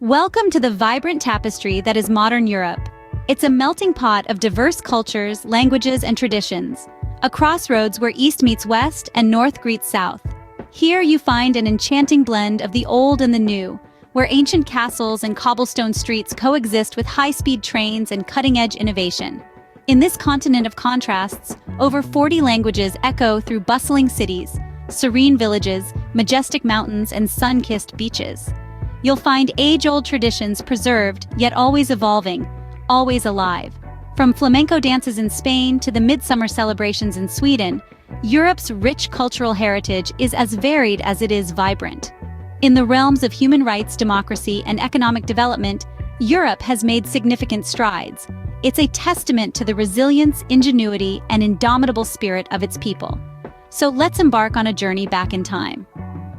Welcome to the vibrant tapestry that is modern Europe. It's a melting pot of diverse cultures, languages, and traditions, a crossroads where East meets West and North greets South. Here you find an enchanting blend of the old and the new, where ancient castles and cobblestone streets coexist with high-speed trains and cutting-edge innovation. In this continent of contrasts, over 40 languages echo through bustling cities, serene villages, majestic mountains, and sun-kissed beaches. You'll find age-old traditions preserved, yet always evolving, always alive. From flamenco dances in Spain to the midsummer celebrations in Sweden, Europe's rich cultural heritage is as varied as it is vibrant. In the realms of human rights, democracy, and economic development, Europe has made significant strides. It's a testament to the resilience, ingenuity, and indomitable spirit of its people. So let's embark on a journey back in time.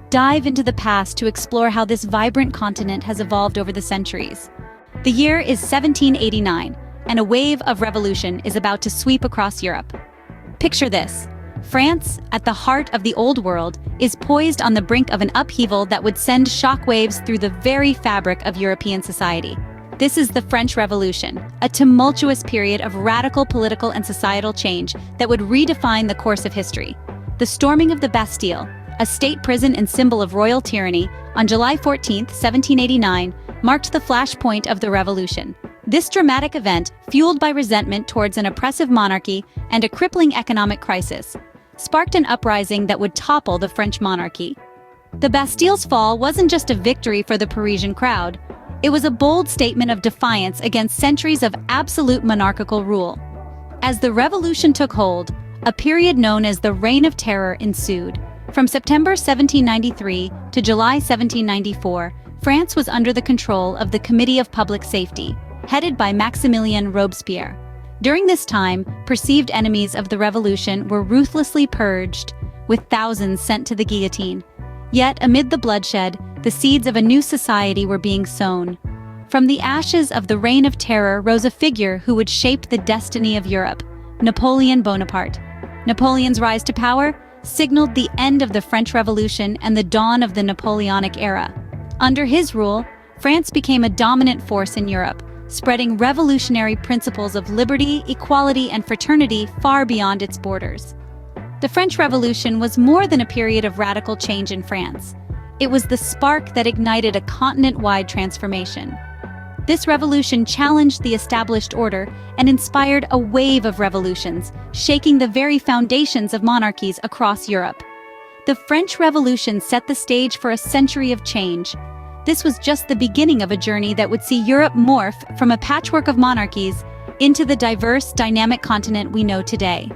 Dive into the past to explore how this vibrant continent has evolved over the centuries. The year is 1789, and a wave of revolution is about to sweep across Europe. Picture this. France, at the heart of the Old World, is poised on the brink of an upheaval that would send shockwaves through the very fabric of European society. This is the French Revolution, a tumultuous period of radical political and societal change that would redefine the course of history. The storming of the Bastille, a state prison and symbol of royal tyranny, on July 14, 1789, marked the flashpoint of the revolution. This dramatic event, fueled by resentment towards an oppressive monarchy and a crippling economic crisis, sparked an uprising that would topple the French monarchy. The Bastille's fall wasn't just a victory for the Parisian crowd, it was a bold statement of defiance against centuries of absolute monarchical rule. As the revolution took hold, a period known as the Reign of Terror ensued. From September 1793 to July 1794, France was under the control of the Committee of Public Safety, headed by Maximilien Robespierre. During this time, perceived enemies of the revolution were ruthlessly purged, with thousands sent to the guillotine. Yet, amid the bloodshed, the seeds of a new society were being sown. From the ashes of the Reign of Terror rose a figure who would shape the destiny of Europe: Napoleon Bonaparte. Napoleon's rise to power signaled the end of the French Revolution and the dawn of the Napoleonic era. Under his rule, France became a dominant force in Europe, spreading revolutionary principles of liberty, equality, and fraternity far beyond its borders. The French Revolution was more than a period of radical change in France. It was the spark that ignited a continent-wide transformation. This revolution challenged the established order and inspired a wave of revolutions, shaking the very foundations of monarchies across Europe. The French Revolution set the stage for a century of change. This was just the beginning of a journey that would see Europe morph from a patchwork of monarchies into the diverse, dynamic continent we know today.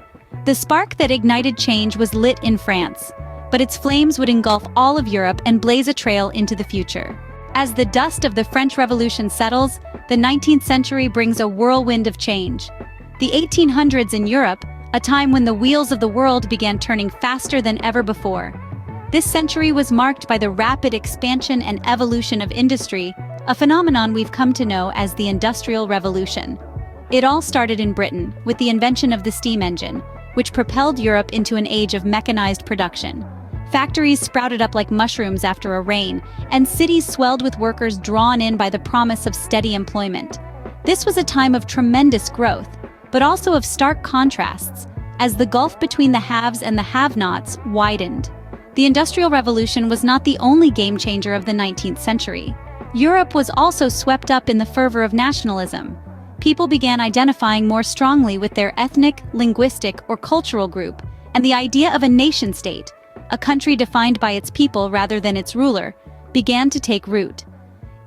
The spark that ignited change was lit in France, but its flames would engulf all of Europe and blaze a trail into the future. As the dust of the French Revolution settles, the 19th century brings a whirlwind of change. The 1800s in Europe, a time when the wheels of the world began turning faster than ever before. This century was marked by the rapid expansion and evolution of industry, a phenomenon we've come to know as the Industrial Revolution. It all started in Britain, with the invention of the steam engine, which propelled Europe into an age of mechanized production. Factories sprouted up like mushrooms after a rain, and cities swelled with workers drawn in by the promise of steady employment. This was a time of tremendous growth, but also of stark contrasts, as the gulf between the haves and the have-nots widened. The Industrial Revolution was not the only game-changer of the 19th century. Europe was also swept up in the fervor of nationalism. People began identifying more strongly with their ethnic, linguistic, or cultural group, and the idea of a nation-state, a country defined by its people rather than its ruler, began to take root.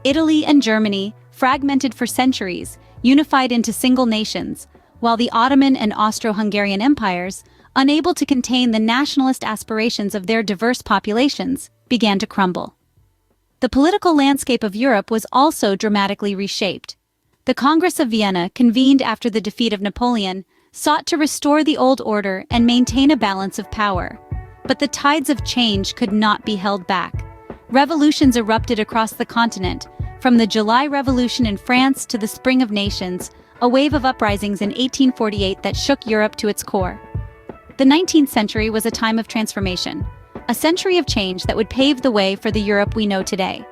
Italy and Germany, fragmented for centuries, unified into single nations, while the Ottoman and Austro-Hungarian empires, unable to contain the nationalist aspirations of their diverse populations, began to crumble. The political landscape of Europe was also dramatically reshaped. The Congress of Vienna, convened after the defeat of Napoleon, sought to restore the old order and maintain a balance of power. But the tides of change could not be held back. Revolutions erupted across the continent, from the July Revolution in France to the Spring of Nations, a wave of uprisings in 1848 that shook Europe to its core. The 19th century was a time of transformation, a century of change that would pave the way for the Europe we know today.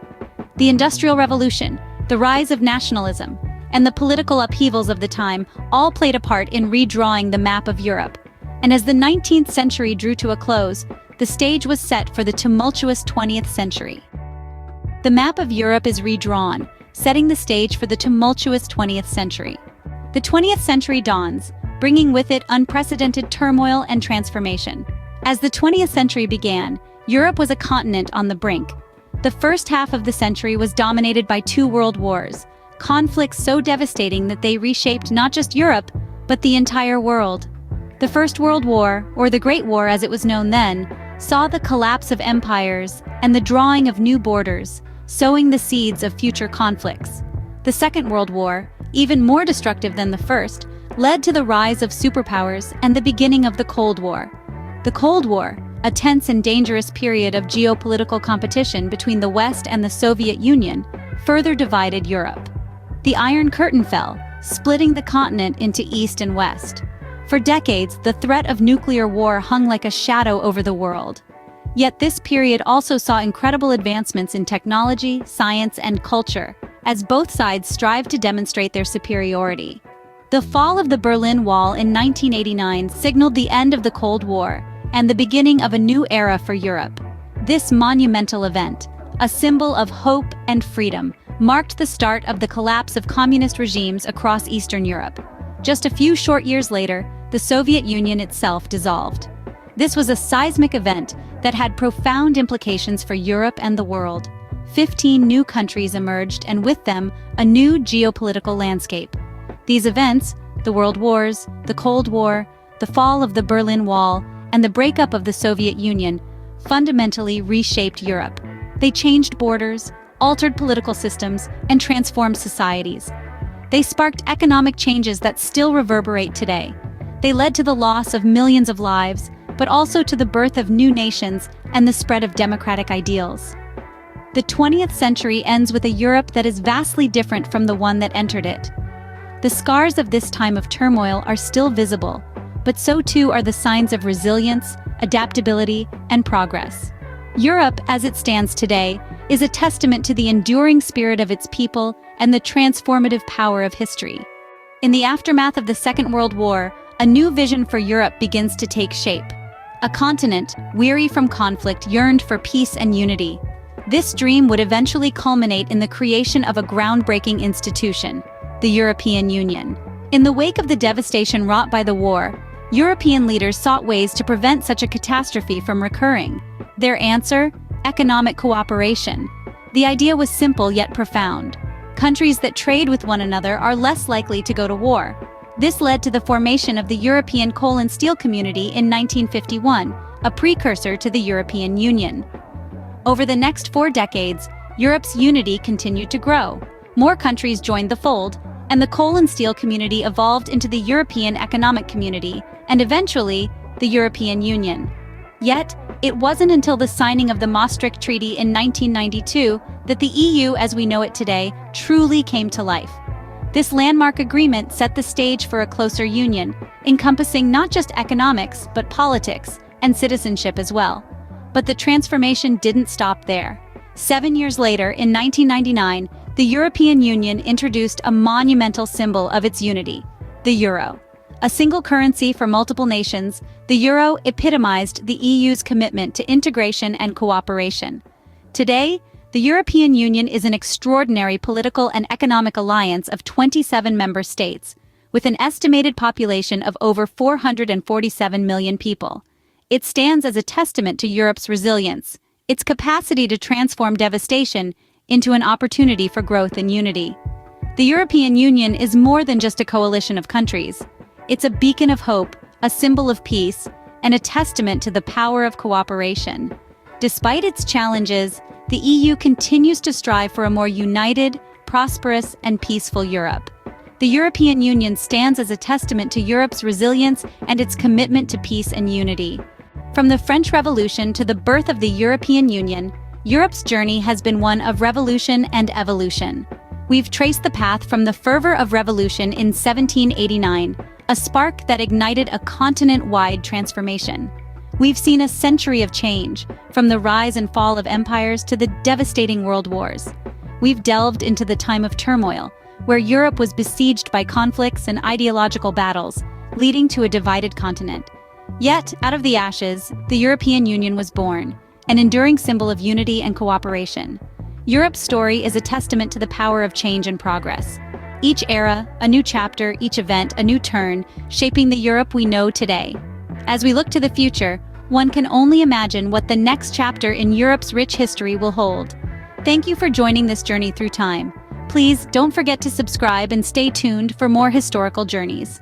The Industrial Revolution, the rise of nationalism, and the political upheavals of the time all played a part in redrawing the map of Europe. And as the 19th century drew to a close, the stage was set for the tumultuous 20th century. The map of Europe is redrawn, setting the stage for the tumultuous 20th century. The 20th century dawns, bringing with it unprecedented turmoil and transformation. As the 20th century began, Europe was a continent on the brink. The first half of the century was dominated by two world wars, conflicts so devastating that they reshaped not just Europe, but the entire world. The First World War, or the Great War as it was known then, saw the collapse of empires and the drawing of new borders, sowing the seeds of future conflicts. The Second World War, even more destructive than the first, led to the rise of superpowers and the beginning of the Cold War. The Cold War, a tense and dangerous period of geopolitical competition between the West and the Soviet Union, further divided Europe. The Iron Curtain fell, splitting the continent into East and West. For decades, the threat of nuclear war hung like a shadow over the world. Yet this period also saw incredible advancements in technology, science, and culture, as both sides strived to demonstrate their superiority. The fall of the Berlin Wall in 1989 signaled the end of the Cold War and the beginning of a new era for Europe. This monumental event, a symbol of hope and freedom, marked the start of the collapse of communist regimes across Eastern Europe. Just a few short years later, the Soviet Union itself dissolved. This was a seismic event that had profound implications for Europe and the world. 15 new countries emerged, and with them, a new geopolitical landscape. These events, the World Wars, the Cold War, the fall of the Berlin Wall, and the breakup of the Soviet Union, fundamentally reshaped Europe. They changed borders, altered political systems, and transformed societies. They sparked economic changes that still reverberate today. They led to the loss of millions of lives, but also to the birth of new nations and the spread of democratic ideals. The 20th century ends with a Europe that is vastly different from the one that entered it. The scars of this time of turmoil are still visible, but so too are the signs of resilience, adaptability, and progress. Europe, as it stands today, is a testament to the enduring spirit of its people and the transformative power of history. In the aftermath of the Second World War, a new vision for Europe begins to take shape. A continent, weary from conflict, yearned for peace and unity. This dream would eventually culminate in the creation of a groundbreaking institution, the European Union. In the wake of the devastation wrought by the war, European leaders sought ways to prevent such a catastrophe from recurring. Their answer? Economic cooperation. The idea was simple yet profound. Countries that trade with one another are less likely to go to war. This led to the formation of the European Coal and Steel Community in 1951, a precursor to the European Union. Over the next 4 decades, Europe's unity continued to grow. More countries joined the fold, and the coal and steel community evolved into the European Economic Community, and eventually, the European Union. Yet, it wasn't until the signing of the Maastricht Treaty in 1992 that the EU as we know it today truly came to life. This landmark agreement set the stage for a closer union, encompassing not just economics, but politics and citizenship as well. But the transformation didn't stop there. 7 years later, in 1999, the European Union introduced a monumental symbol of its unity, the euro. A single currency for multiple nations, the euro epitomized the EU's commitment to integration and cooperation. Today, the European Union is an extraordinary political and economic alliance of 27 member states, with an estimated population of over 447 million people. It stands as a testament to Europe's resilience, its capacity to transform devastation into an opportunity for growth and unity. The European Union is more than just a coalition of countries. It's a beacon of hope, a symbol of peace, and a testament to the power of cooperation. Despite its challenges, the EU continues to strive for a more united, prosperous, and peaceful Europe. The European Union stands as a testament to Europe's resilience and its commitment to peace and unity. From the French Revolution to the birth of the European Union, Europe's journey has been one of revolution and evolution. We've traced the path from the fervor of revolution in 1789, a spark that ignited a continent-wide transformation. We've seen a century of change, from the rise and fall of empires to the devastating world wars. we've delved into the time of turmoil, where Europe was besieged by conflicts and ideological battles, leading to a divided continent. Yet, out of the ashes, the European Union was born, an enduring symbol of unity and cooperation. Europe's story is a testament to the power of change and progress. Each era, a new chapter, each event, a new turn, shaping the Europe we know today. As we look to the future, one can only imagine what the next chapter in Europe's rich history will hold. Thank you for joining this journey through time. Please don't forget to subscribe and stay tuned for more historical journeys.